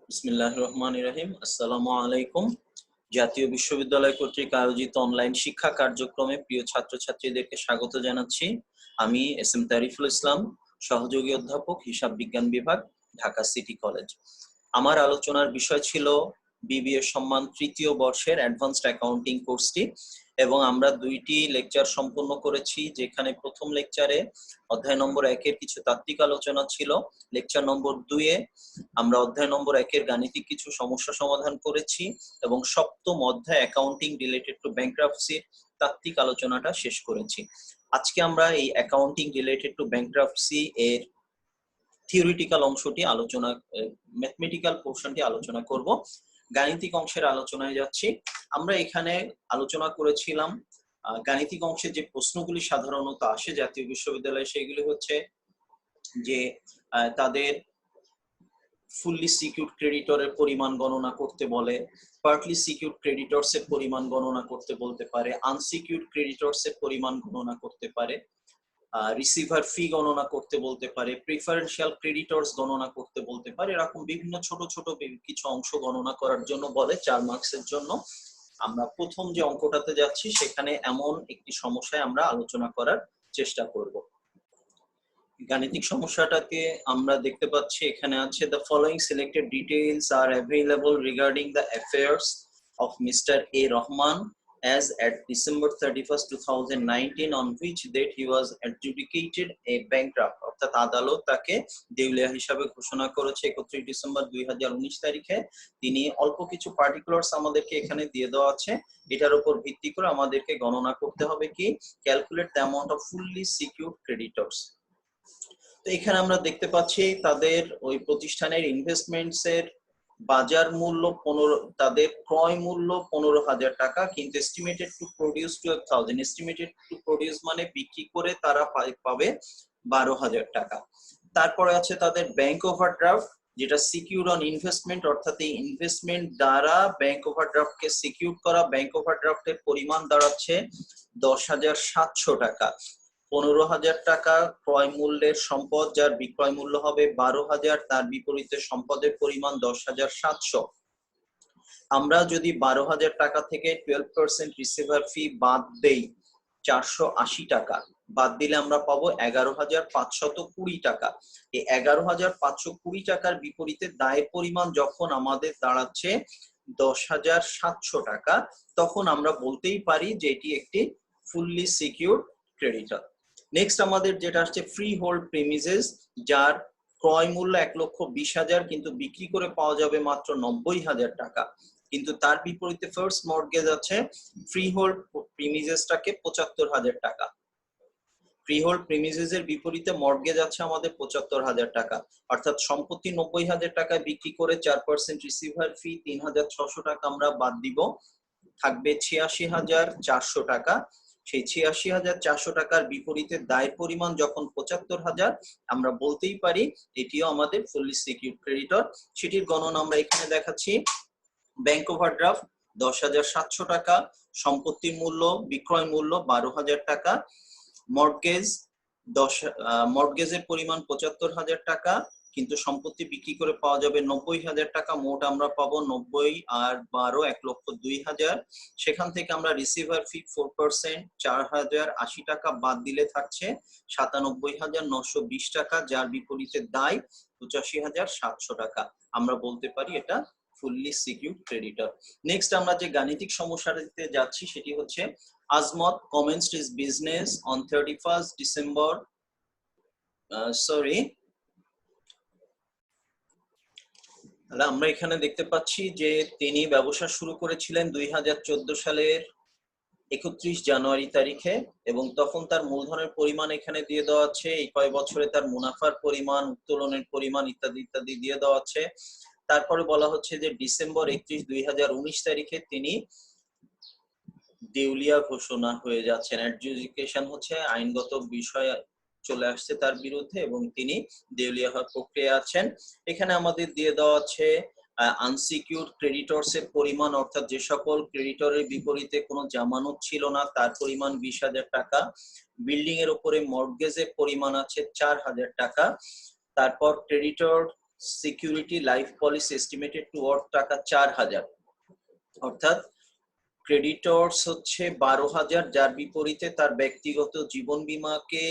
বিসমিল্লাহির রহমানির রহিম। আসসালামু আলাইকুম। জাতীয় বিশ্ববিদ্যালয় কর্তৃক আয়োজিত অনলাইন শিক্ষা কার্যক্রমে প্রিয় ছাত্রছাত্রীদেরকে স্বাগত জানাচ্ছি। আমি এস এম তারিফুল ইসলাম, সহযোগী অধ্যাপক, হিসাব বিজ্ঞান বিভাগ, ঢাকা সিটি কলেজ। আমার আলোচনার বিষয় ছিল বিবিএ সম্মান তৃতীয় বর্ষের অ্যাডভান্সড অ্যাকাউন্টিং কোর্সটি, এবং আমরা দুইটি লেকচার সম্পন্ন করেছি, যেখানে প্রথম লেকচারে অধ্যায় নম্বর 1-এর কিছু তাত্ত্বিক আলোচনা ছিল। লেকচার নম্বর 2-এ আমরা অধ্যায় নম্বর 1-এর গাণিতিক কিছু সমস্যা সমাধান করেছি, এবং সপ্তম অধ্যায় অ্যাকাউন্টিং রিলেটেড টু ব্যাংক্রাপসির তাত্ত্বিক আলোচনাটা শেষ করেছি। আজকে আমরা এই অ্যাকাউন্টিং রিলেটেড টু ব্যাংক্রাপসি এর থিওরিটিক্যাল অংশটি আলোচনা, ম্যাথমেটিক্যাল পোর্শনটি আলোচনা করব। গাণিতিক অংশের আলোচনায় যাচ্ছি। আমরা এখানে আলোচনা করেছিলাম গাণিতিক অংশে যে প্রশ্নগুলি সাধারণত আসে জাতীয় বিশ্ববিদ্যালয়ে, সেগুলি হচ্ছে যে তাদের ফুললি সিকিউরড ক্রেডিটরের পরিমাণ গণনা করতে বলে, পার্টলি সিকিউরড ক্রেডিটরস এর পরিমাণ গণনা করতে বলতে পারে, আনসিকিউরড ক্রেডিটরস এর পরিমাণ গণনা করতে পারে, রিসিভার ফি গণনা করতে বলতে পারে, প্রিফারেন্সিয়াল ক্রেডিটরস গণনা করতে বলতে পারে। এরকম বিভিন্ন ছোট ছোট কিছু অংশ গণনা করার জন্য বলে 4 মার্কসের জন্য। আমরা প্রথম যে অঙ্কটাতে যাচ্ছি, সেখানে এমন একটি সমস্যায় আমরা আলোচনা করার চেষ্টা করব। গাণিতিক সমস্যাটাকে আমরা দেখতে পাচ্ছি, এখানে আছে the following selected details are available regarding the affairs of Mr. A. Rahman as at December 31st, 2019, on which date he was adjudicated a bankrupt, অর্থাৎ আদালত তাকে দেউলিয়া হিসাবে ঘোষণা করেছে 31 ডিসেম্বর 2019 তারিখে। তিনি অল্প কিছু পার্টিকুলারস আমাদেরকে এখানে দিয়ে দেওয়া আছে, এটার উপর ভিত্তি করে আমাদেরকে গণনা করতে হবে কি, calculate the amount of fully secured creditors. তো এখানে আমরা দেখতে পাচ্ছি তাদের ওই প্রতিষ্ঠানের ইনভেস্টমেন্টস এর বাজার মূল্য 15, তাদের ক্রয় মূল্য 15,000 টাকা, কিন্তু estimated to produce 12,000। Estimated to produce মানে বিক্রি করে তারা পাবে 12,000 টাকা। তারপরে আছে তাদের ব্যাংক ওভারড্রাফট, যেটা সিকিউর অন ইনভেস্টমেন্ট, অর্থাৎ এই ইনভেস্টমেন্ট দ্বারা ব্যাংক ওভারড্রাফটকে সিকিউর করা। ব্যাংক ওভারড্রাফটের পরিমাণ দাঁড়াচ্ছে 10,700 টাকা। 15,000 টাকা ক্রয় মূল্যের সম্পদ, যার বিক্রয় মূল্য হবে 12,000, তার বিপরীতে সম্পদের পরিমাণ 10,700। আমরা যদি 12,000 টাকা থেকে 12% রিসিভার ফি বাদ দেই, 480 টাকা বাদ দিলে আমরা পাবো 11,520 টাকা। এই 11,520 টাকার বিপরীতে দায়ের পরিমাণ যখন আমাদের দাঁড়াচ্ছে 10,700 টাকা, তখন আমরা বলতেই পারি যে এটি একটি ফুললি সিকিউরড ক্রেডিটর। নেক্সট আমাদের যেটা আসছে ফ্রি হোল্ড প্রিমিসেস, যার ক্রয় মূল্য 1,20,000, কিন্তু বিক্রি করে পাওয়া যাবে মাত্র 90,000 টাকা। কিন্তু তার বিপরীতে ফার্স্ট মর্টগেজ আছে ফ্রি হোল্ড প্রিমিসেসটাকে 75,000 টাকা। ফ্রি হোল্ড প্রিমিসেস এর বিপরীতে মর্টগেজ আছে আমাদের 75,000 টাকা, অর্থাৎ সম্পত্তি 90,000 টাকায় বিক্রি করে 4% রিসিভার ফি 3,600 টাকা আমরা বাদ দিব, থাকবে 86,400 টাকা। সেই 86,400 টাকার বিপরীতে দায়ের পরিমাণ যখন 75,000, আমরা বলতেই পারি এটিও আমাদের ফুললি সিকিউরড ক্রেডিটর। সেটির গণনা আমরা এখানে দেখাচ্ছি। ব্যাংক ওভারড্রাফট 10,700 টাকা, সম্পত্তির মূল্য বিক্রয় মূল্য 12,000 টাকা, মর্টগেজ মর্টগেজের পরিমাণ 75,000 টাকা, কিন্তু সম্পত্তি বিক্রি করে পাওয়া যাবে 90,000 টাকা। মোট আমরা পাবো 90 আর 12 1,02,000। সেখান থেকে আমরা রিসিভার ফি 4% 4,080 টাকা বাদ দিলে থাকছে 97,920 টাকা, যার বিপরীতে দায় 85,700 টাকা। আমরা বলতে পারি এটা ফুললি সিকিউরড ক্রেডিটর। নেক্সট আমরা যে গাণিতিক সমস্যাটিতে যাচ্ছি, সেটি হচ্ছে Azmat commenced his business on 31st December, আমরা এখানে দেখতে পাচ্ছি যে তিনি ব্যবসা শুরু করেছিলেন 2014 সালের 31 জানুয়ারি তারিখে, এবং তখন তার মূলধনের পরিমাণ এখানে দিয়ে দেওয়া আছে, এই কয় বছরে তার মুনাফার পরিমাণ, উত্তোলনের পরিমাণ ইত্যাদি ইত্যাদি দিয়ে দেওয়া আছে। তারপরে বলা হচ্ছে যে ডিসেম্বর 31, 2019 তারিখে তিনি দেউলিয়া ঘোষণা হয়ে যাচ্ছেন। অ্যাডজুডিকেশন হচ্ছে আইনগত বিষয় চলে আসছে তার বিরুদ্ধে, এবং তিনি দেউলিয়া হওয়ার প্রক্রিয়া আছেন। এখানে আমাদের দিয়ে দেওয়া আছে আনসিকিউরড ক্রেডিটরস এর পরিমাণ, অর্থাৎ যে সকল ক্রেডিটরের বিপরীতে কোনো জামানত ছিল না, তার পরিমাণ 20,000 টাকা। বিল্ডিং এর উপরে মর্টগেজের পরিমাণ আছে 4,000 টাকা। তারপর creditor security life policy estimated to worth টাকা 4000, অর্থাৎ ক্রেডিটরস হচ্ছে 12,000, যার বিপরীতে তার ব্যক্তিগত জীবন বীমাকে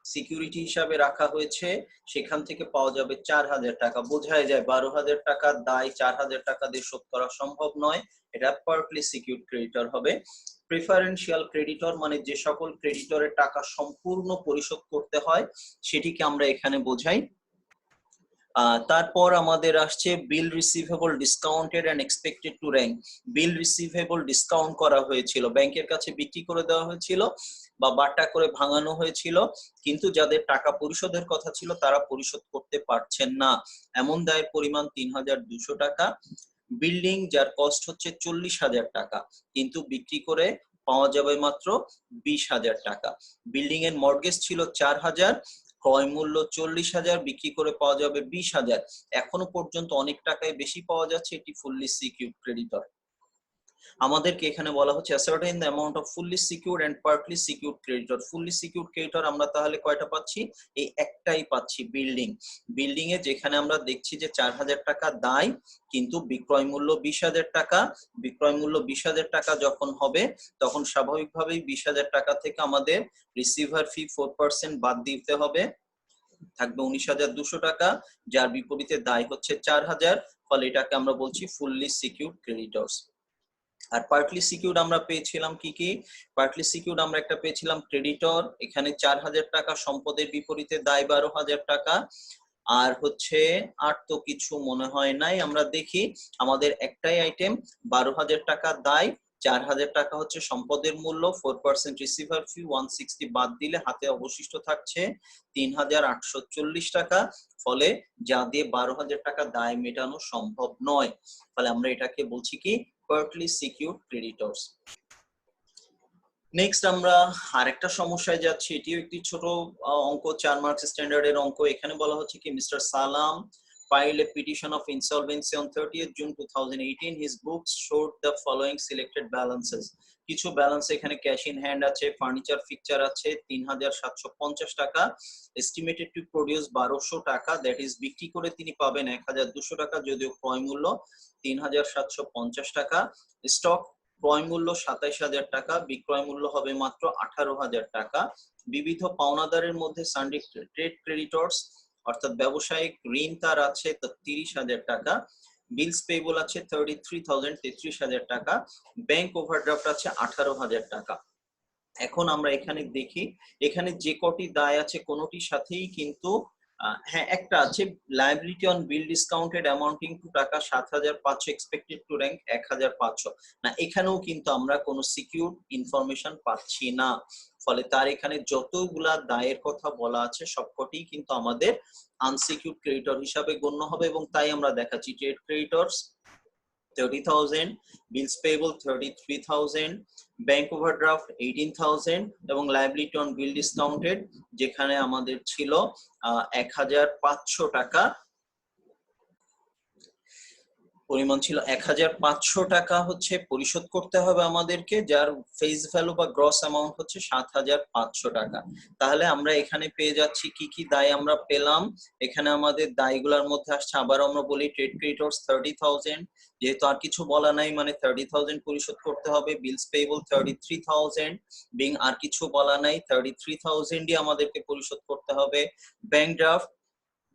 সিকিউরিটি হিসাবে রাখা হয়েছে, সেখান থেকে পাওয়া যাবে 4000 টাকা। বোঝাই যায় 12,000 টাকার দায় 4000 টাকা দিয়ে শোধ করা সম্ভব নয়, এটা পার্টলি সিকিউরড ক্রেডিটর হবে। প্রেফারেন্সিয়াল ক্রেডিটর মানে যে সকল ক্রেডিটরের টাকা সম্পূর্ণ পরিশোধ করতে হয় সেটিকে আমরা এখানে বোঝাই। তারপর আমাদের আসছে bill receivable discounted and expected to rank. Bill receivable discount করা হয়েছিল, ব্যাংকের কাছে বিক্রি করে দেওয়া হয়েছিল বা বাটা করে ভাঙানো হয়েছিল, কিন্তু যাদের টাকা পরিশোধের কথা ছিল তারা পরিশোধ করতে পারছেন না, এমন দায়ের পরিমাণ 3200 টাকা। বিল্ডিং যার কস্ট হচ্ছে 40,000 টাকা, কিন্তু বিক্রি করে পাওয়া যাবে মাত্র 20,000 টাকা। বিল্ডিং এর মর্টগেজ ছিল 4,000, ক্রয় মূল্য 40,000, বিক্রি করে পাওয়া যাবে 20,000। এখনো পর্যন্ত অনেক টাকায় বেশি পাওয়া যাচ্ছে, এটি ফুললি সিকিউরড ক্রেডিটর। আমাদেরকে এখানে বলা হচ্ছে ascertain the amount of fully secured and partly secured creditor. fully secured creditor আমরা তাহলে কয়টা পাচ্ছি? এই একটাই পাচ্ছি, বিল্ডিং। বিল্ডিং এ যেখানে আমরা দেখছি যে 4000 টাকা দায়, কিন্তু বিক্রয় মূল্য 20,000 টাকা। বিক্রয় মূল্য 20,000 টাকা যখন হবে তখন স্বাভাবিকভাবেই 20,000 টাকা থেকে আমাদের রিসিভার ফি 4% বাদ দিতে হবে, থাকবে 19,200 টাকা, যার বিপরীতে দায় হচ্ছে 4000, ফলে এটাকে আমরা বলছি ফুললি সিকিউরড ক্রেডিটরস। আর পার্টলি সিকিউরড আমরা পেয়েছিলাম কি কি? পার্টলি সিকিউরড আমরা একটা পেয়েছিলাম ক্রেডিটর, এখানে 4000 টাকা, সম্পদের বিপরীতে দায় 12,000 টাকা। আর হচ্ছে আর তো কিছু মনে হয় নাই। আমরা দেখি আমাদের একটাই আইটেম, 12,000 টাকা দায়, 4,000 টাকা হচ্ছে সম্পদের মূল্য, 4% রিসিভার ফি, 160 বাদ দিলে হাতে অবশিষ্ট থাকছে 3,840 টাকা। ফলে যা দিয়ে 12,000 টাকা দায় মেটানো সম্ভব নয়, ফলে আমরা এটাকে বলছি কি? partly secured creditors. নেক্সট আমরা আরেকটা সমস্যায় যাচ্ছি, এটিও একটি ছোট অঙ্ক, 4 মার্কস স্ট্যান্ডার্ডের অঙ্ক। এখানে বলা হচ্ছে কি মিস্টার সালাম filed a petition of insolvency on 30th June 2018. His books showed the following selected balances. কিছু ব্যালেন্স এখানে ক্যাশ ইন হ্যান্ড আছে, ফার্নিচার ফিকচার আছে 3,750 টাকা, এস্টিমেটেড টু প্রডিউস 1200 টাকা, দ্যাট ইজ বিক্রি করে তিনি পাবেন 1,200 টাকা, যদিও ক্রয় মূল্য 3,750 টাকা। স্টক ক্রয় মূল্য 27,000 টাকা, বিক্রয় মূল্য হবে মাত্র 18,000 টাকা। বিবিধ পাওনাদারের মধ্যে সানডে ট্রেড ক্রেডিটরস অর্থাৎ ব্যবসায়িক ঋণ তার আছে 30,000 টাকা, বিলস পেবল আছে 33,000 টাকা, ব্যাংক ওভারড্রাফট আছে 18,000 টাকা। এখন আমরা এখানে দেখি, এখানে যে কটি দায় আছে কোনোটির সাথেই কিন্তু হ্যাঁ একটা আছে, liability on bill discounted amounting two টাকা 7,500, এক্সপেক্টেড টু র্যাঙ্ক 1,500 না, এখানেও কিন্তু আমরা কোনো সিকিউর ইনফরমেশন পাচ্ছি না, ফলে তার এখানে যতগুলা দায়ের কথা বলা আছে সবকটি কিন্তু আমাদের আনসিকিউরড ক্রেডিটর হিসাবে গণ্য হবে, এবং তাই আমরা দেখাচ্ছি trade ক্রেডিটরস 30,000, bills payable 33,000, bank overdraft 18,000 এবং liability on bill discounted যেখানে আমাদের ছিল 1,500 টাকা, পরিমাণ ছিল 1,500 টাকা হচ্ছে পরিশোধ করতে হবে আমাদেরকে, যার ফেস ভ্যালু বা গ্রস অ্যামাউন্ট হচ্ছে 7,500 টাকা। তাহলে আমরা এখানে পেয়ে যাচ্ছি কি কি দায় আমরা পেলাম। এখানে আমাদের দায়গুলোর মধ্যে আসছে, আবার আমরা বলি ট্রেড ক্রেডিটরস 30,000, যেহেতু আর কিছু বলা নাই মানে 30,000 পরিশোধ করতে হবে, বিলস পেয়েবল 33,000, বিং আর কিছু বলা নাই 33,000ই আমাদেরকে পরিশোধ করতে হবে, ব্যাংক ড্রাফট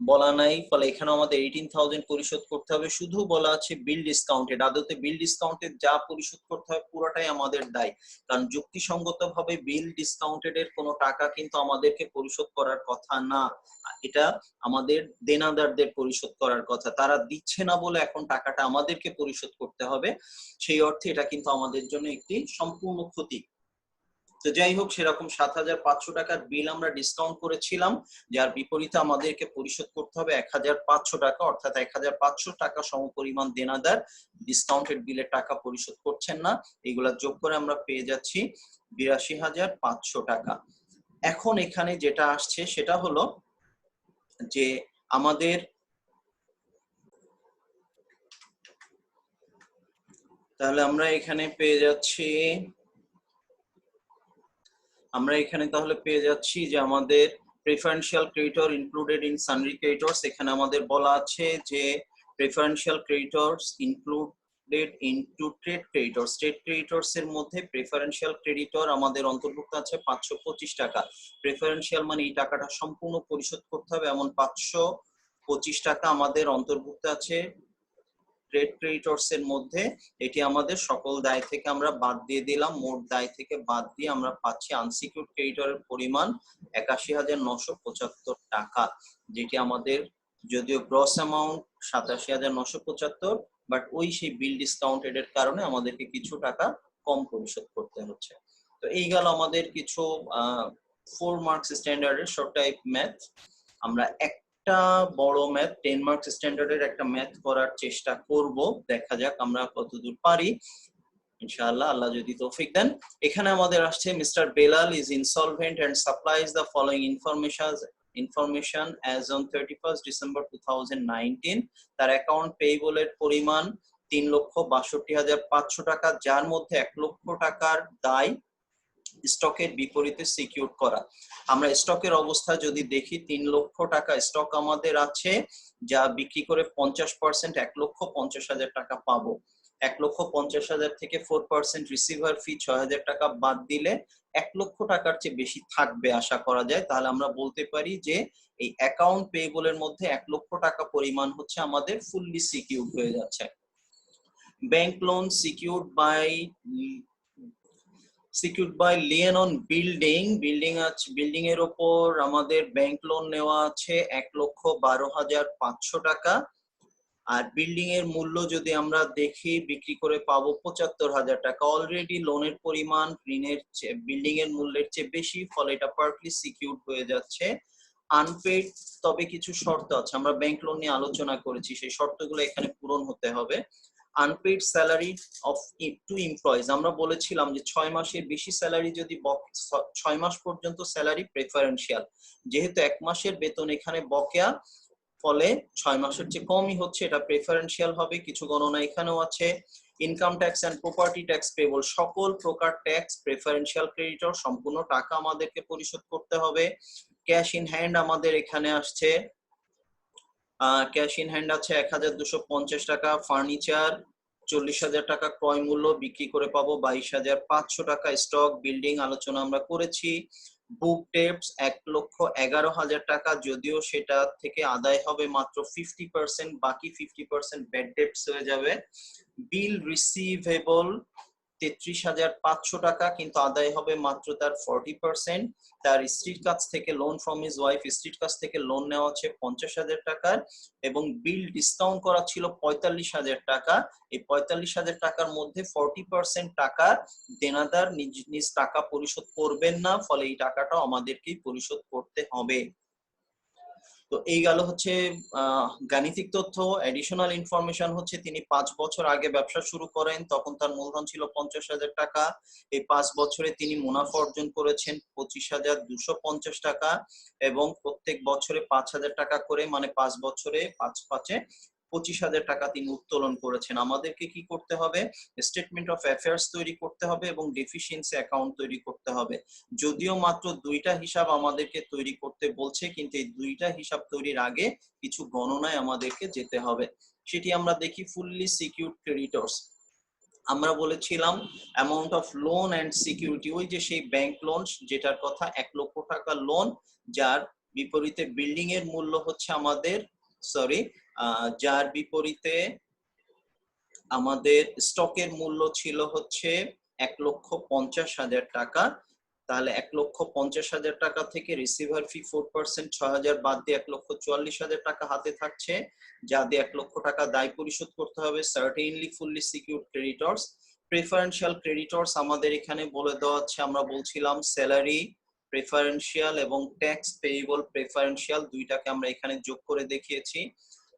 বলা নাই, ফলে এখানে আমাদের 18,000 পরিশোধ করতে হবে, শুধু বলা আছে বিল ডিসকাউন্টেড। আদতে বিল ডিসকাউন্টেড যা পরিশোধ করতে হয় পুরোটাই আমাদের দায়, কারণ যুক্তিসঙ্গতভাবে বিল ডিসকাউন্টেড এর কোনো টাকা কিন্তু আমাদেরকে পরিশোধ করার কথা না, এটা আমাদের দেনাদারদের পরিশোধ করার কথা, তারা দিচ্ছে না বলে এখন টাকাটা আমাদেরকে পরিশোধ করতে হবে, সেই অর্থে এটা কিন্তু আমাদের জন্য একটি সম্পূর্ণ ক্ষতি। তো যাই হোক, সেরকম 7,500 টাকার বিল আমরা ডিসকাউন্ট করেছিলাম, যার বিপরীতে আমাদেরকে পরিশোধ করতে হবে 1,500 টাকা, অর্থাৎ 1,500 টাকা সমপরিমাণ দেনাদার ডিসকাউন্টেড বিলের টাকা পরিশোধ করছেন না, এগুলা যোগ করে আমরা পেয়ে যাচ্ছি 82,500 টাকা। এখন এখানে যেটা আসছে সেটা হলো যে আমাদের তাহলে আমরা এখানে পেয়ে যাচ্ছি যে আমাদের preferential creditor included in sundry creditors, এখানে আমাদের বলা আছে যে preferential creditors included into trade creditors, trade creditors এর মধ্যে প্রেফারেন্সিয়াল ক্রেডিটর আমাদের অন্তর্ভুক্ত আছে 525 টাকা। প্রেফারেন্সিয়াল মানে এই টাকাটা সম্পূর্ণ পরিশোধ করতে হবে, এমন 525 টাকা আমাদের অন্তর্ভুক্ত আছে ট্রেড ক্রেডিটরস এর মধ্যে। এটি আমাদের সকল দায় থেকে আমরা বাদ দিয়ে দিলাম, মোট দায় থেকে বাদ দিয়ে আমরা পাচ্ছি আনসিকিউরড ক্রেডিটরের পরিমাণ ৮১,৯৭৫ টাকা, যেটি আমাদের যদিও গ্রস অ্যামাউন্ট ৮৭,৯৭৫, বাট ওই সেই বিল ডিসকাউন্টেড এর কারণে আমাদেরকে কিছু টাকা কম পরিশোধ করতে হচ্ছে। তো এই গেল আমাদের কিছু 4 মার্কস স্ট্যান্ডার্ডের শর্ট টাইপ ম্যাথ। আমরা একটা বড় ম্যাথ 10 মার্কস স্ট্যান্ডার্ডের একটা ম্যাথ করার চেষ্টা করব, দেখা যাক আমরা কতদূর পারি ইনশাআল্লাহ, আল্লাহ যদি তৌফিক দেন। এখানে আমাদের আসছে mister Belal is insolvent and supplies the following information as on 31st December 2019। তার অ্যাকাউন্ট পেয়েবল এর পরিমাণ 3,62,500 টাকা, যার মধ্যে 1 লক্ষ টাকার দায় স্টকের বিপরীতে সিকিউর করা। আমরা স্টকের অবস্থা যদি দেখি, 3 লক্ষ টাকা স্টক আমাদের আছে, যা বিক্রি করে 50% 1,50,000 টাকা পাবো। 1,50,000 থেকে 4% রিসিভার ফি 6,000 টাকা বাদ দিলে 1 লক্ষ টাকার চেয়ে বেশি থাকবে আশা করা যায়। তাহলে আমরা বলতে পারি যে এই অ্যাকাউন্ট পেয়েবল এর মধ্যে 1 লক্ষ টাকা পরিমাণ হচ্ছে আমাদের ফুললি সিকিউরড হয়ে যাচ্ছে। Bank loan secured by lien on building এর উপর আমাদের ব্যাংক লোন নেওয়া আছে 1,12,500 টাকা। আর বিল্ডিং এর মূল্য যদি আমরা দেখি, বিক্রি করে পাবো 75,000 টাকা। অলরেডি লোনের পরিমাণ বিল্ডিং এর মূল্যের চেয়ে বেশি, ফলে এটা পার্টলি সিকিউরড হয়ে যাচ্ছে। আনপেড, তবে কিছু শর্ত আছে, আমরা ব্যাংক লোন নিয়ে আলোচনা করেছি, সেই শর্তগুলো এখানে পূরণ হতে হবে। Unpaid salary of two employees, আমরা বলেছিলাম যে 6 মাসের বেশি স্যালারি যদি 6 মাস পর্যন্ত স্যালারি প্রেফারেন্সিয়াল, যেহেতু 1 মাসের বেতন এখানে বকেয়া, ফলে 6 মাসের চেয়ে কমই হচ্ছে, এটা প্রেফারেন্সিয়াল হবে। কিছু গণনা এখানেও আছে। Income tax and property tax payable, সকল প্রকার ট্যাক্স প্রেফারেন্সিয়াল ক্রেডিটর সম্পূর্ণ টাকা আমাদেরকে পরিশোধ করতে হবে। ক্যাশ ইন হ্যান্ড আমাদের এখানে আসছে, ক্যাশ ইন হ্যান্ড আছে 1,250 টাকা। ফার্নিচার 40,000 টাকা ক্রয় মূল্য, বিক্রি করে পাবো 22,500 টাকা। স্টক বিল্ডিং আলোচনা আমরা করেছি। বুক ডেটস 1,11,000 টাকা, যদিও সেটা থেকে আদায় হবে মাত্র 50%, বাকি 50% ব্যাড ডেটস হয়ে যাবে। বিল রিসিভেবল 33,500 টাকা, কিন্তু আদায় হবে মাত্র তার 40%। তার স্ত্রীর কাছ থেকে লোন ফ্রম হিজ ওয়াইফ, স্ত্রীর কাছ থেকে লোন নেওয়া হচ্ছে 50,000 টাকার, এবং বিল ডিসকাউন্ট করা ছিল 45,000 টাকা। এই 45,000 টাকার মধ্যে 40% টাকা দেনাদার নিজ টাকা পরিশোধ করবেন না, ফলে এই টাকাটাও আমাদেরকেই পরিশোধ করতে হবে। তো এই গেল হচ্ছে গাণিতিক তথ্য। এডিশনাল ইনফরমেশন হচ্ছে তিনি 5 বছর আগে ব্যবসা শুরু করেন, তখন তার মূলধন ছিল 50,000 টাকা। এই 5 বছরে তিনি মুনাফা অর্জন করেছেন 25,250 টাকা, এবং প্রত্যেক বছরে 5,000 টাকা করে, মানে 5 বছরে 5 25,000 টাকা তিনি উত্তোলন করেছেন। আমাদেরকে কি করতে হবে? স্টেটমেন্ট অফ অ্যাফেয়ার্স তৈরি করতে হবে এবং ডেফিসিয়েন্সি অ্যাকাউন্ট তৈরি করতে হবে। যদিও মাত্র 2টা হিসাব আমাদেরকে তৈরি করতে বলছে, কিন্তু এই 2টা হিসাব তৈরির আগে কিছু গণনায় আমাদেরকে যেতে হবে। সেটি আমরা দেখি। ফুললি সিকিউরড ক্রেডিটরস, আমরা বলেছিলাম amount of loan and security, ওই যে সেই ব্যাংক লোন যেটার কথা, 1 লক্ষ টাকা লোন, যার বিপরীতে বিল্ডিং এর মূল্য হচ্ছে আমাদের যার বিপরীতে আমাদের স্টকের মূল্য ছিল হচ্ছে 1,50,000 টাকা। তাহলে 1,50,000 টাকা থেকে রিসিভার ফি 4% 6,000 বাদ দিয়ে 1,44,000 টাকা হাতে থাকছে, যা দিয়ে 1 লক্ষ টাকা দায় পরিশোধ করতে হবে। Certainly fully secured creditors. Preferential creditors আমাদের এখানে বলে দেওয়া আছে, আমরা বলছিলাম স্যালারি প্রেফারেন্সিয়াল এবং ট্যাক্স পেয়েবল প্রেফারেন্সিয়াল, দুইটাকে আমরা এখানে যোগ করে দেখিয়েছি।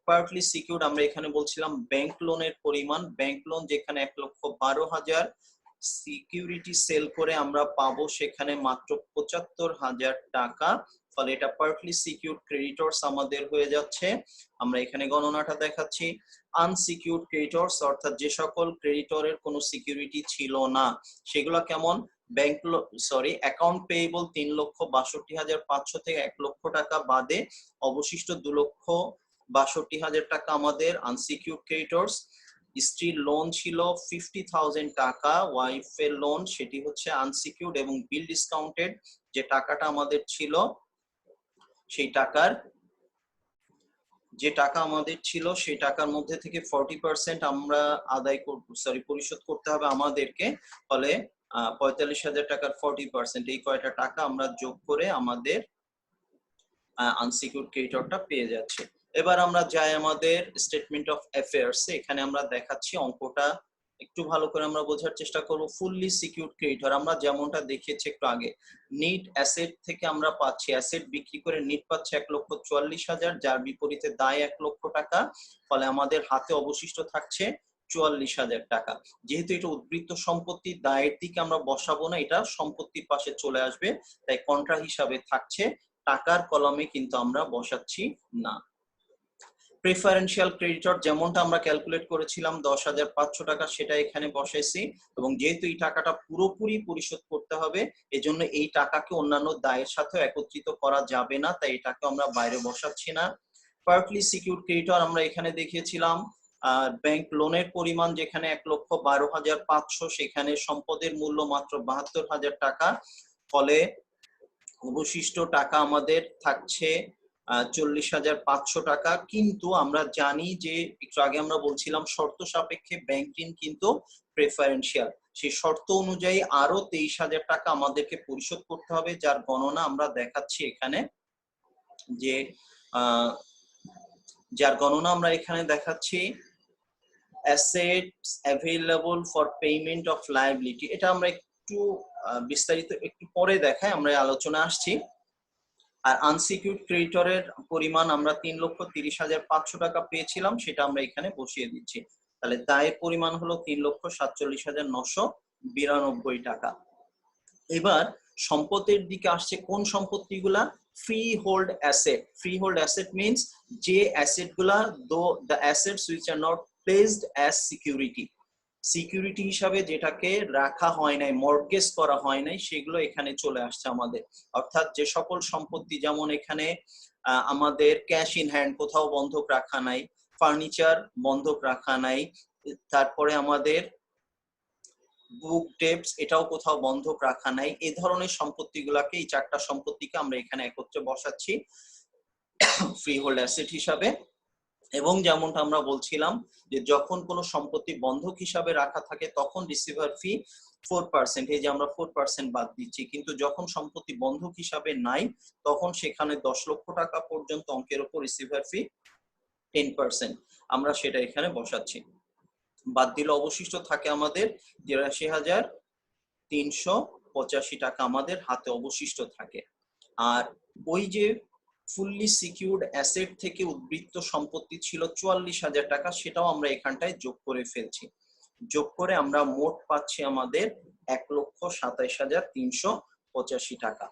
পার্টলি সিকিউরড আমরা এখানে বলছিলাম ব্যাংক লোনের পরিমাণ, ব্যাংক লোন যেখানে 1,12,000 সিকিউরিটি সেল করে আমরা পাবো সেখানে মাত্র 75,000 টাকা, ফলে এটা পার্টলি সিকিউরড ক্রেডিটরস আমাদের হয়ে যাচ্ছে। আমরা এখানে গণনাটা দেখাচ্ছি। আনসিকিউরড ক্রেডিটরস, অর্থাৎ যে সকল ক্রেডিটরের কোনো সিকিউরিটি ছিল না, সেগুলো কেমন? ব্যাংক অ্যাকাউন্ট পেয়েবল 3,62,500 থেকে 1 লক্ষ টাকা বাদে অবশিষ্ট 2,62,000 টাকা আমাদের আনসিকিউরড ক্রেডিটরস। স্ত্রীর লোন ছিল 50,000 টাকা, ওয়াইফের লোন সেটি হচ্ছে আনসিকিউরড এবং বিল ডিসকাউন্টেড যে টাকাটা আমাদের ছিল সেই টাকার মধ্যে থেকে 40% আমরা পরিশোধ করতে হবে আমাদেরকে। ফলে 45,000 টাকার 40% এই কয়টা টাকা আমরা যোগ করে আমাদের আনসিকিউরড ক্রেডিটরটা পেয়ে যাচ্ছে। এবার আমরা যাই আমাদের স্টেটমেন্ট অফ অ্যাফেয়ার্স, এখানে আমরা দেখাচ্ছি অঙ্কটা একটু ভালো করে আমরা বোঝার চেষ্টা করব। ফুললি সিকিউরড ক্রেডিটর আমরা যেমনটা দেখিয়েছি একটু আগে, নিট অ্যাসেট থেকে আমরা পাচ্ছি, অ্যাসেট বিক্রি করে নিট পাচ্ছে 1,44,000, যার বিপরীতে দায় 1 লক্ষ টাকা। ফলে আমাদের হাতে অবশিষ্ট থাকছে 44,000 টাকা। যেহেতু এটা উদ্বৃত্ত সম্পত্তি, দায়ের দিকে আমরা বসাবো না, এটা সম্পত্তির পাশে চলে আসবে, তাই কন্ট্রা হিসাবে থাকছে, টাকার কলামে কিন্তু আমরা বসাচ্ছি না। প্রেফারেন্সিয়াল ক্রেডিটর যেমনটা আমরা ক্যালকুলেট করেছিলাম 10,500 টাকা, সেটা এখানে বসাইছি, এবং যেহেতু এই টাকাটা পুরোপুরি পরিশোধ করতে হবে এজন্য এই টাকাকে অন্যান্য দায়ের সাথে একত্রিত করা যাবে না, তাই এটাকে আমরা বাইরে বসাচ্ছি না। পার্টলি সিকিউরড ক্রেডিটর আমরা এখানে দেখিয়েছিলাম ব্যাংক লোনের পরিমাণ যেখানে 1,12,500, সেখানে সম্পদের মূল্য মাত্র 72,000 টাকা। ফলে অবশিষ্ট টাকা আমাদের থাকছে 40,500 টাকা। কিন্তু আমরা জানি যে একটু আগে আমরা বলছিলাম শর্ত সাপেক্ষে ব্যাংক ঋণ কিন্তু প্রেফারেন্সিয়াল, সেই শর্ত অনুযায়ী আরো 23,000 টাকা আমাদেরকে পরিশোধ করতে হবে, যার গণনা আমরা দেখাচ্ছি এখানে, যে assets available for payment of liability. এটা আমরা একটু বিস্তারিত একটু পরে দেখাই, আমরা আলোচনা আসছি। আর আনসিকিউরড ক্রেডিটরের পরিমাণ আমরা 3,30,500 টাকা পেয়েছিলাম, সেটা আমরা এখানে বসিয়ে দিচ্ছি। তাহলে দায়ের পরিমাণ হলো 3,47,992 টাকা। এবার সম্পদের দিকে আসছে কোন সম্পত্তিগুলা? Freehold asset. Freehold asset means যে অ্যাসেটগুলা the assets which are not placed as security, security হিসাবে যেটাকে রাখা হয় নাই, মর্টগেজ করা হয় নাই, সেগুলো এখানে চলে আসছে আমাদের। অর্থাৎ যে সকল সম্পত্তি, যেমন এখানে আমাদের ক্যাশ ইন হ্যান্ড কোথাও বন্ধক রাখা নাই, ফার্নিচার বন্ধক রাখা নাই, তারপরে আমাদের বুক ডেপস এটাও কোথাও বন্ধক রাখা নাই, এই ধরনের সম্পত্তিগুলোকে, এই চারটা সম্পত্তিকে আমরা এখানে একত্রে বসাচ্ছি ফ্রি হোল্ড অ্যাসেট হিসাবে। এবং যেমনটা আমরা বলছিলাম যে যখন কোনো সম্পত্তি বন্ধক হিসাবে রাখা থাকে তখন রিসিভার ফি 4%, এই যে আমরা 4% বাদ দিচ্ছি, কিন্তু যখন সম্পত্তি বন্ধক হিসাবে নাই তখন সেখানে 10 লক্ষ টাকা পর্যন্ত অঙ্কের উপর রিসিভার ফি 10%, আমরা সেটা এখানে বসাচ্ছি। বাদ দিলে অবশিষ্ট থাকে আমাদের 83,385 টাকা আমাদের হাতে অবশিষ্ট থাকে। আর ওই যে ফুললি সিকিউরড অ্যাসেট থেকে উদ্বৃত্ত সম্পত্তি ছিল 44,000 টাকা, সেটাও আমরা এখানটায় যোগ করে ফেলছি। যোগ করে আমরা মোট পাচ্ছি আমাদের 1,27,385 টাকা।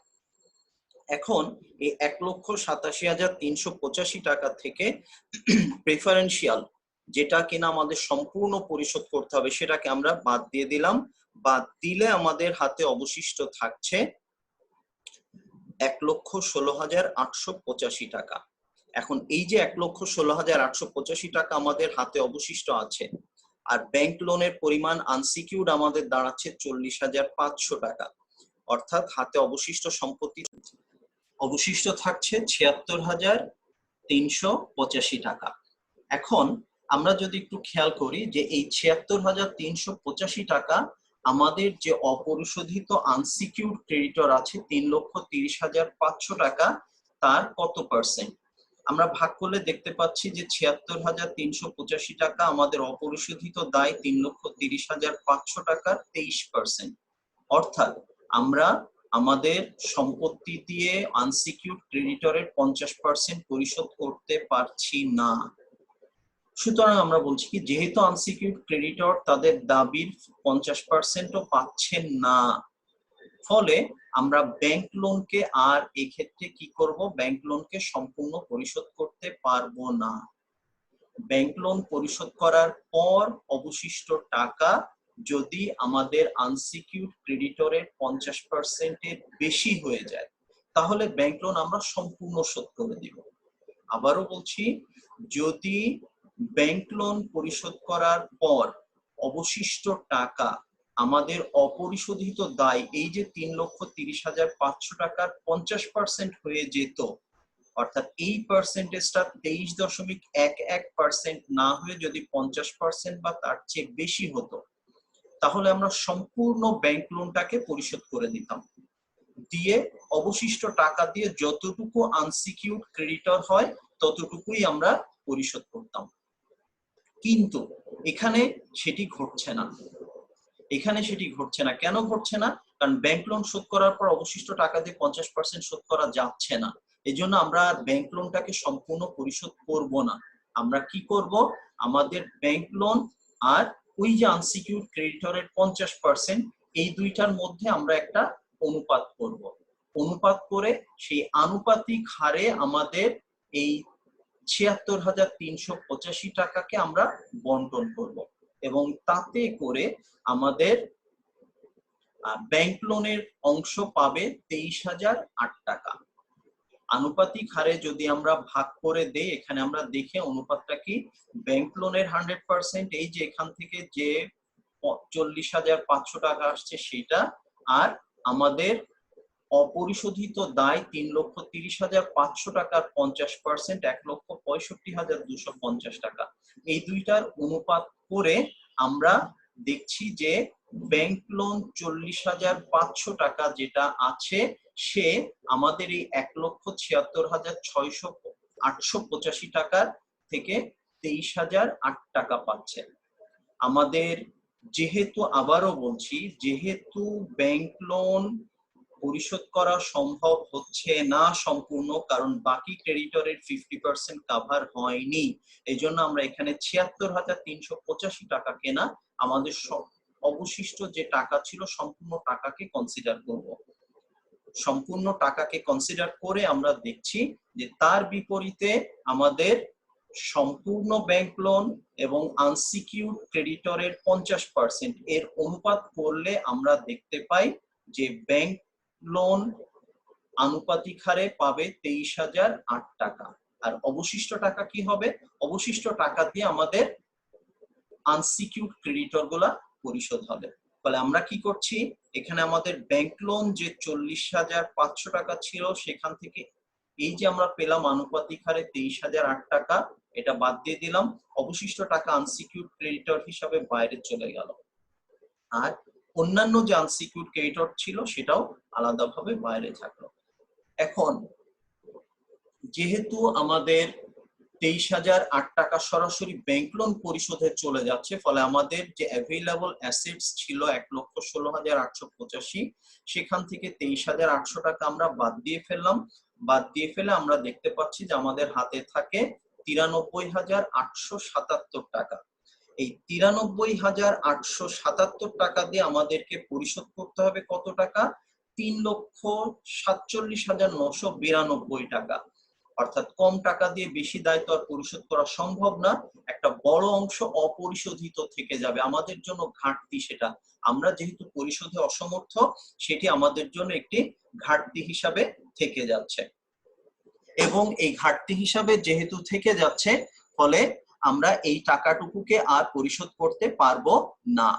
এখন এই 1,87,385 টাকা থেকে প্রেফারেন্সিয়াল যেটা কিনা আমাদের সম্পূর্ণ পরিশোধ করতে হবে সেটাকে আমরা বাদ দিয়ে দিলাম। বাদ দিলে আমাদের হাতে অবশিষ্ট থাকছে 1,16,885 টাকা। এখন এই যে 1,16,885 টাকা আমাদের হাতে অবশিষ্ট আছে, আর ব্যাংক লোনের পরিমাণ আনসিকিউরড আমাদের দাঁড়াচ্ছে 40,500 টাকা, অর্থাৎ হাতে অবশিষ্ট সম্পত্তি অবশিষ্ট থাকছে 76,385 টাকা। এখন আমরা যদি একটু খেয়াল করি যে এই 76,385 টাকা আমাদের যে অপরিশোধিত আনসিকিউরড ক্রেডিটর আছে 3,30,500 টাকা, তার কত পার্সেন্ট? আমরা ভাগ করলে দেখতে পাচ্ছি যে 76,385 টাকা আমাদের অপরিশোধিত দায় 3,30,500 টাকার 23%। অর্থাৎ আমরা আমাদের সম্পত্তি দিয়ে আনসিকিউরড ক্রেডিটরের 50% পরিশোধ করতে পারছি না। সুতরাং আমরা বলছি কি, যেহেতু আনসিকিউরড ক্রেডিটর তাদের দাবির 50%ও পাচ্ছেন না, ফলে আমরা ব্যাংক লোনকে আর এক্ষেত্রে কি করব, ব্যাংক লোনকে সম্পূর্ণ পরিশোধ করতে পারবো না। ব্যাংক লোন পরিশোধ করার পর অবশিষ্ট টাকা যদি আমাদের আনসিকিউরড ক্রেডিটরের 50% বেশি হয়ে যায়, তাহলে ব্যাংক লোন আমরা সম্পূর্ণ শোধ করে দিব। আবারও বলছি, যদি ব্যাংক লোন পরিশোধ করার পর অবশিষ্ট টাকা, আমাদের অপরিশোধিত দায়, এই যে 3,30,500 টাকার 50% হয়ে যেত, অর্থাৎ এই পার্সেন্টেজটা 23.11% না হয়ে যদি 50% বা তার চেয়ে বেশি হতো, তাহলে আমরা সম্পূর্ণ ব্যাংক লোনটাকে পরিশোধ করে দিতাম। দিয়ে অবশিষ্ট টাকা দিয়ে যতটুকু আনসিকিউরড ক্রেডিটর হয় ততটুকুই আমরা পরিশোধ করতাম। কিন্তু এখানে সেটি ঘটছে না। কেন ঘটছে না? কারণ ব্যাংক লোন শোধ করার পর অবশিষ্ট টাকা দিয়ে 50% শোধ করা যাচ্ছে না। এই জন্য আমরা ব্যাংক লোনটাকে সম্পূর্ণ পরিশোধ করব না। আমরা কি করব? আমাদের ব্যাংক লোন আর ওই যে আনসিকিউরড ক্রেডিটরের 50%, এই দুইটার মধ্যে আমরা একটা অনুপাত করব। অনুপাত করে সেই আনুপাতিক হারে আমাদের এই 76,385 টাকাকে আমরা বন্টন করব, এবং তাতে করে আমাদের ব্যাংক লোনের অংশ পাবে 23,008 টাকা। আনুপাতিক হারে যদি আমরা ভাগ করে দেই, এখানে আমরা দেখে অনুপাতটা কি, ব্যাংক লোনের 100%, এই যে এখান থেকে যে 40,500 টাকা আসছে সেটা, আর আমাদের অপরিশোধিত দায় 3,30,500 টাকার 50%, 1,65,250 টাকা। এই দুইটার অনুপাত করে আমরা দেখছি যে ব্যাংক লোন 40,500 টাকা যেটা আছে, সে আমাদের এই 1,76,885 টাকার থেকে 23,008 টাকা পাচ্ছে। আমাদের যেহেতু, আবারও বলছি, যেহেতু ব্যাংক লোন পরিশোধ করা সম্ভব হচ্ছে না সম্পূর্ণ, কারণ বাকি ক্রেডিটরের 50% কভার হয়নি, এই জন্য আমরা এখানে 76,385 টাকা কেনা আমাদের অবশিষ্ট যে টাকা ছিল সম্পূর্ণ টাকাকে কনসিডার করব। সম্পূর্ণ টাকাকে কনসিডার করে আমরা দেখছি যে তার বিপরীতে আমাদের সম্পূর্ণ ব্যাংক লোন এবং আনসিকিউরড ক্রেডিটরের 50% এর অনুপাত করলে আমরা দেখতে পাই যে ব্যাংক লোন আনুপাতিক হারে পাবে 23,008 টাকা। আর অবশিষ্ট টাকা কি হবে? অবশিষ্ট টাকা দিয়ে আমাদের আনসিকিউরড ক্রেডিটর গুলা পরিশোধ হবে। ফলে আমরা কি করছি, এখানে আমাদের ব্যাংক লোন যে 40,500 টাকা ছিল, সেখান থেকে এই যে আমরা পেলাম আনুপাতিক হারে 23,008 টাকা, এটা বাদ দিয়ে দিলাম, অবশিষ্ট টাকা আনসিকিউরড ক্রেডিটর হিসাবে বাইরে চলে গেল। আর অন্যান্য যে আনসিকিউরড ক্রেডিটর ছিল সেটাও আলাদাভাবে বাইরে থাকলো। এখন যেহেতু আমাদের 23,008 টাকা সরাসরি ব্যাংক লোন পরিশোধে চলে যাচ্ছে, ফলে আমাদের যে অ্যাভেইলেবল অ্যাসেটস ছিল 1,16,885, সেখান থেকে 23,800 টাকা আমরা বাদ দিয়ে ফেললাম। বাদ দিয়ে ফেলে আমরা দেখতে পাচ্ছি যে আমাদের হাতে থাকে 93,877 টাকা। এই 93,877 টাকা দিয়ে আমাদেরকে পরিশোধ করতে হবে কত টাকা? 3,47,992 টাকা। অর্থাৎ কম টাকা দিয়ে বেশি দায় তো আর পরিশোধ করা সম্ভব না, একটা বড় অংশ অপরিশোধিত থেকে যাবে, আমাদের জন্য ঘাটতি। সেটা আমরা যেহেতু পরিশোধে অসমর্থ, সেটি আমাদের জন্য একটি ঘাটতি হিসাবে থেকে যাচ্ছে, এবং এই ঘাটতি হিসাবে যেহেতু থেকে যাচ্ছে, ফলে আমরা এই টাকাটুকুকে আর পরিশোধ করতে পারবো না।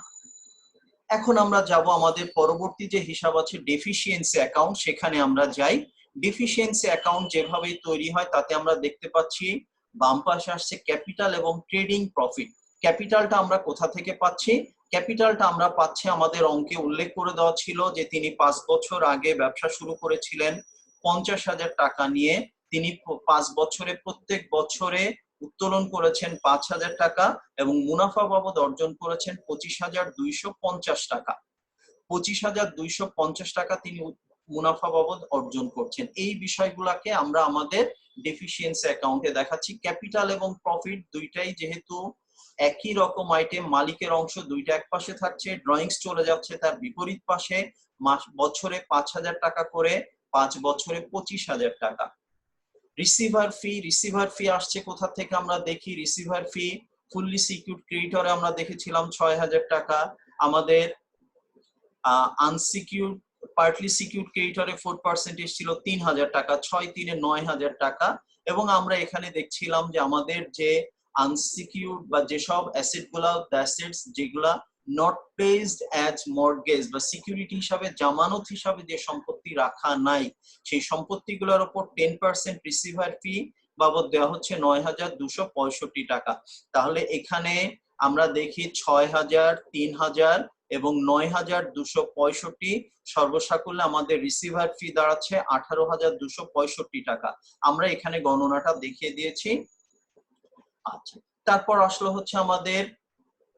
এখন আমরা যাব আমাদের পরবর্তী যে হিসাব আছে ডেফিসিয়েন্সি অ্যাকাউন্ট, সেখানে আমরা যাই। ডেফিসিয়েন্সি অ্যাকাউন্ট যেভাবে তৈরি হয় তাতে আমরা দেখতে পাচ্ছি বাম পাশে আসছে ক্যাপিটাল এবং ট্রেডিং প্রফিট। ক্যাপিটালটা আমরা কোথা থেকে পাচ্ছি? ক্যাপিটালটা আমরা পাচ্ছি, আমাদের অঙ্কে উল্লেখ করে দেওয়া ছিল যে তিনি 5 বছর আগে ব্যবসা শুরু করেছিলেন 50,000 টাকা নিয়ে। তিনি 5 বছরে প্রত্যেক বছরে উত্তোলন করেছেন 5,000 টাকা এবং মুনাফা বাবদ অর্জন করেছেন 25,250 টাকা। 25,250 টাকা তিনি মুনাফা বাবদ অর্জন করছেন। এই বিষয়গুলোকে আমরা আমাদের ডেফিসিয়েন্সি অ্যাকাউন্টে দেখাচ্ছি। ক্যাপিটাল এবং প্রফিট দুইটাই যেহেতু একই রকম আইটেম, মালিকের অংশ দুইটা এক পাশে থাকছে, ড্রয়িংস চলে যাচ্ছে তার বিপরীত পাশে, বছরে 5,000 টাকা করে, 5 বছরে 25,000 টাকা। রিসিভার ফি আসছে কোথা থেকে? আমরা দেখি রিসিভার ফি ফুললি সিকিউরড ক্রেডিটরে আমরা দেখেছিলাম 6,000 টাকা, আমাদের আনসিকিউরড পার্টলি সিকিউরড ক্রেডিটরে 4% ছিল 3,000 টাকা, 6-3 9,000 টাকা। এবং আমরা এখানে দেখছিলাম যে আমাদের যে আনসিকিউরড বা যেসব অ্যাসেট গুলা, অ্যাসেটস যেগুলা নট প্লেসড অ্যাজ মর্টগেজ বা সিকিউরিটি হিসাবে জামানত হিসাবে যে সম্পত্তি রাখা নাই, সেই সম্পত্তিগুলোর উপর 10% রিসিভার ফি বাবদ দেওয়া হচ্ছে 9,265 টাকা। তাহলে এখানে আমরা দেখি 6,000, 3,000 এবং 9,265 সর্বসাকুল্যে আমাদের রিসিভার ফি দাঁড়াচ্ছে 18,265 টাকা। আমরা এখানে গণনাটা দেখিয়ে দিয়েছি। আচ্ছা, তারপর আসলো হচ্ছে আমাদের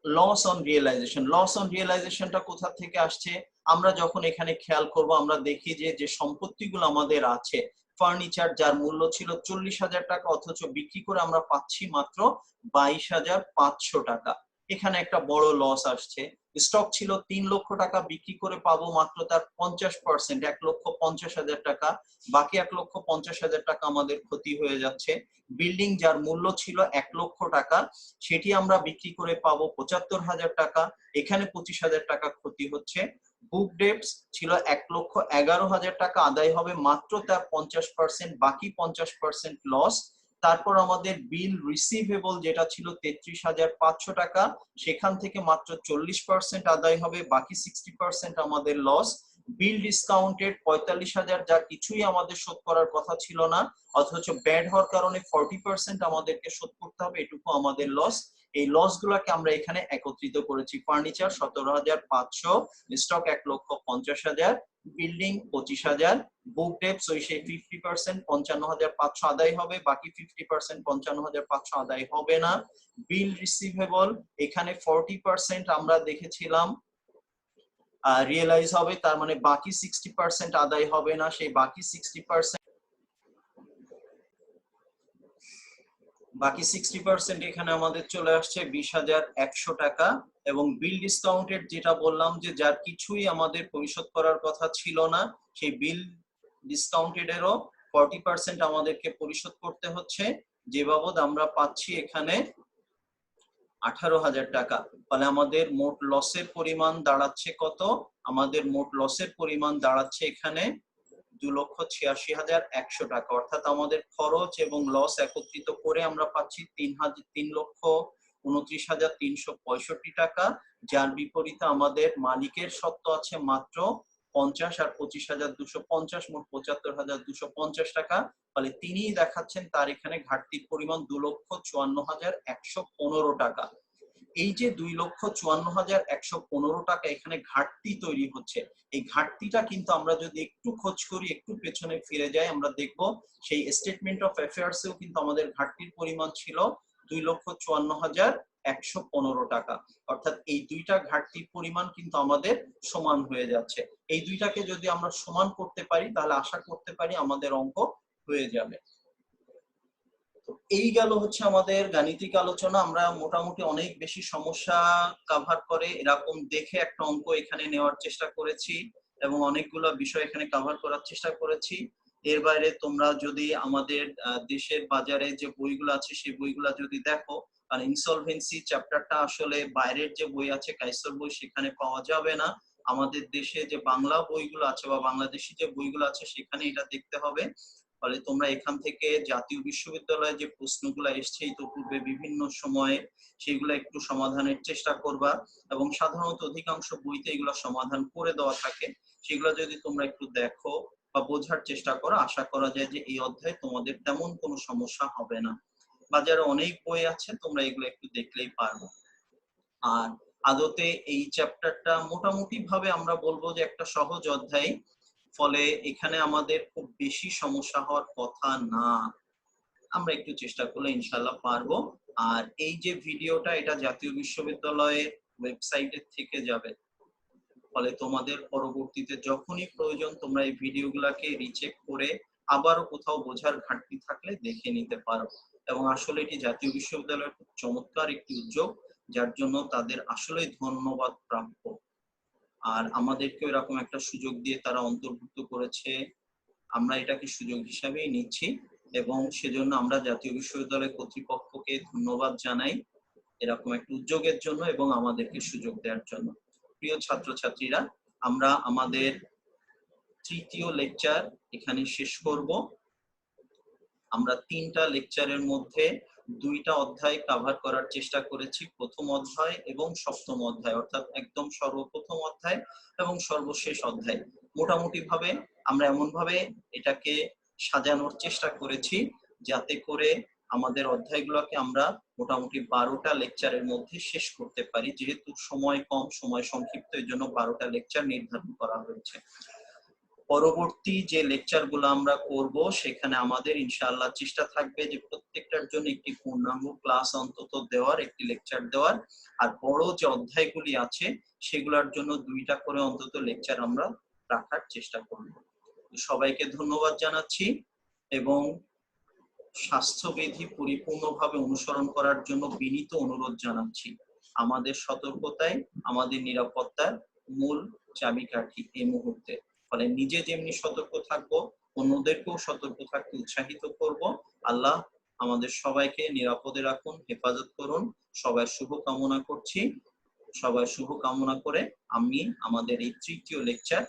loss on realisation. Loss on রিয়েলাইজেশনটা কোথা থেকে আসছে? আমরা যখন এখানে খেয়াল করব, আমরা দেখি যে সম্পত্তিগুলো আমাদের আছে, ফার্নিচার যার মূল্য ছিল 40,000 টাকা, অথচ বিক্রি করে আমরা পাচ্ছি মাত্র 22,500 টাকা। এখানে একটা বড় লস আসছে। স্টক ছিল 3 লক্ষ টাকা, বিক্রি করে পাবো মাত্র তার 50%, 1,50,000 টাকা। বাকি 1,50,000 টাকা আমাদের ক্ষতি হয়ে যাচ্ছে। বিল্ডিং যার মূল্য ছিল 1 লক্ষ টাকা, সেটি আমরা বিক্রি করে পাবো 75,000 টাকা, এখানে 25,000 টাকা ক্ষতি হচ্ছে। বুক ডেটস ছিল 1,11,000 টাকা, আদায় হবে মাত্র তার 50%, বাকি 50% লস। তারপর আমাদের বিল রিসিভেবল যেটা ছিল 33,500 টাকা, সেখান থেকে মাত্র 40% আদায় হবে, বাকি 60% আমাদের লস। বিল ডিসকাউন্টেড 45,000, যা কিছুই আমাদের শোধ করার কথা ছিল না, অথচ ব্যাড হওয়ার কারণে 40% আমাদেরকে শোধ করতে হবে, এটুকু আমাদের লস। এই লস গুলাকে আমরা এখানে একত্রিত করেছি। ফার্নিচার 17,500, স্টক 1,50,000, বিল্ডিং 25,000, বুক ডেপস ওই সেই 50%, 55,500 আদায় হবে, বাকি 50% 55,500 আদায় হবে না। বিল রিসিভেবল এখানে 40% আমরা দেখেছিলাম রিয়েলাইজ হবে, তার মানে বাকি 60% আদায় হবে না। সেই বাকি 60% এখানে আমাদের চলে আসছে 20,100 টাকা। এবং বিল ডিসকাউন্টেড যেটা বললাম যে যার কিছুই আমাদের পরিশোধ করার কথা ছিল না, সেই বিল ডিসকাউন্টেড এরও 40% আমাদেরকে পরিশোধ করতে হচ্ছে, যে বাবদ আমরা পাচ্ছি এখানে 18,000 টাকা। ফলে আমাদের মোট লসের পরিমাণ দাঁড়াচ্ছে কত? আমাদের মোট লসের পরিমাণ দাঁড়াচ্ছে এখানে 2,86,100 টাকা। অর্থাৎ আমাদের খরচ এবং লস একত্রিত করে আমরা পাচ্ছি 3,29,365 টাকা, যার বিপরীতে আমাদের মালিকের স্বত্ব আছে মাত্র 50 আর 25,250, মোট 75,250 টাকা। ফলে তিনিই দেখাচ্ছেন তার এখানে ঘাটতির পরিমাণ 2,54,115 টাকা। এই যে 2,54,115 টাকা এখানে ঘাটতি তৈরি হচ্ছে, এই ঘাটতিটা কিন্তু আমরা যদি একটু খোঁজ করি, একটু পেছনে ফিরে যাই, আমরা দেখব সেই স্টেটমেন্ট অফ অ্যাফেয়ার্স এও কিন্তু আমাদের ঘাটতির পরিমাণ ছিল 2,54,115 টাকা। অর্থাৎ এই দুইটা ঘাটতির পরিমাণ কিন্তু আমাদের সমান হয়ে যাচ্ছে। এই দুইটাকে যদি আমরা সমান করতে পারি, তাহলে আশা করতে পারি আমাদের অঙ্ক হয়ে যাবে। এই গেল হচ্ছে আমাদের গাণিতিক আলোচনা। আমরা মোটামুটি অনেক বেশি সমস্যা কভার করে এরকম দেখে একটা অঙ্ক এখানে নেওয়ার চেষ্টা করেছি, এবং অনেকগুলো বিষয় এখানে কভার করার চেষ্টা করেছি। এর বাইরে তোমরা যদি আমাদের দেশের বাজারে যে বইগুলো আছে সেই বইগুলো যদি দেখো, আর ইনসলভেন্সি চ্যাপ্টারটা আসলে বাইরের যে বই আছে কাইসর বই সেখানে পাওয়া যাবে না। আমাদের দেশে যে বাংলা বইগুলো আছে বা বাংলাদেশি যে বইগুলো আছে সেখানে এটা দেখতে হবে। ফলে তোমরা এখান থেকে জাতীয় বিশ্ববিদ্যালয়ে যে প্রশ্নগুলো এসছে ইতোপূর্বে বিভিন্ন সময়ে, সেগুলো একটু সমাধানের চেষ্টা করবা, এবং সাধারণত অধিকাংশ বইতে এগুলো সমাধান করে দেওয়া থাকে। সেগুলো যদি তোমরা একটু দেখো বা বোঝার চেষ্টা করো, আশা করা যায় যে এই অধ্যায়ে তোমাদের তেমন কোনো সমস্যা হবে না। বাজারে অনেক বই আছে, তোমরা এগুলো একটু দেখলেই পারবে। আর আদতে এই চ্যাপ্টারটা মোটামুটি ভাবে আমরা বলবো যে একটা সহজ অধ্যায়, ফলে এখানে আমাদের খুব বেশি সমস্যা হওয়ার কথা না। আমরা একটু চেষ্টা করলে ইনশাআল্লাহ পারবো। আর এই যে ভিডিওটা, এটা জাতীয় বিশ্ববিদ্যালয়ের ওয়েবসাইটে থেকে যাবে, ফলে তোমাদের পরবর্তীতে যখনই প্রয়োজন তোমরা এই ভিডিওগুলোকে রিচেক করে আবারও কোথাও বোঝার ঘাটতি থাকলে দেখে নিতে পারো। এবং আসলে এটি জাতীয় বিশ্ববিদ্যালয়ের খুব চমৎকার একটি উদ্যোগ, যার জন্য তাদের আসলেই ধন্যবাদ প্রাপ্য। আর আমাদেরকে এরকম একটা সুযোগ দিয়ে তারা অন্তর্ভুক্ত করেছে, আমরা এটাকে সুযোগ হিসাবেই নিচ্ছি, এবং সেজন্য আমরা জাতীয় বিশ্ববিদ্যালয় কর্তৃপক্ষকে ধন্যবাদ জানাই এরকম একটা উদ্যোগের জন্য এবং আমাদেরকে সুযোগ দেওয়ার জন্য। প্রিয় ছাত্রছাত্রীরা, আমরা আমাদের তৃতীয় লেকচার এখানে শেষ করব। আমরা 3টা লেকচারের মধ্যে 2টা অধ্যায় কভার করার চেষ্টা করেছি, প্রথম অধ্যায় এবং সপ্তম অধ্যায়, অর্থাৎ একদম সর্বপ্রথম অধ্যায় এবং সর্বশেষ অধ্যায়। মোটামুটি ভাবে আমরা এমন ভাবে এটাকে সাজানোর চেষ্টা করেছি যাতে করে আমাদের অধ্যায়গুলোকে আমরা মোটামুটি 12টা লেকচারের মধ্যে শেষ করতে পারি। যেহেতু সময় কম, সময় সংক্ষিপ্ত, এই জন্য 12টা লেকচার নির্ধারণ করা হয়েছে। পরবর্তী যে লেকচারগুলো আমরা করব সেখানে আমাদের ইনশাআল্লাহ চেষ্টা থাকবে যে প্রত্যেকটার জন্য একটি পূর্ণাঙ্গ ক্লাস অন্তত দেওয়ার, একটি লেকচার দেওয়ার। আর বড় যে অধ্যায়গুলি আছে সেগুলোর জন্য 2টা করে অন্তত লেকচার আমরা রাখার চেষ্টা করব। সবাইকে ধন্যবাদ জানাচ্ছি এবং স্বাস্থ্যবিধি পরিপূর্ণভাবে অনুসরণ করার জন্য বিনীত অনুরোধ জানাচ্ছি। আমাদের সতর্কতাই আমাদের নিরাপত্তার মূল চাবিকাঠি এই মুহূর্তে। ফলে নিজে যেমনি সতর্ক থাকবো, অন্যদেরকেও সতর্ক থাকতে উৎসাহিত করব। আল্লাহ আমাদের সবাইকে নিরাপদে রাখুন, হেফাজত করুন। সবাই শুভ কামনা করছি। সবাই শুভ কামনা করে আমি আমাদের এই তৃতীয় লেকচার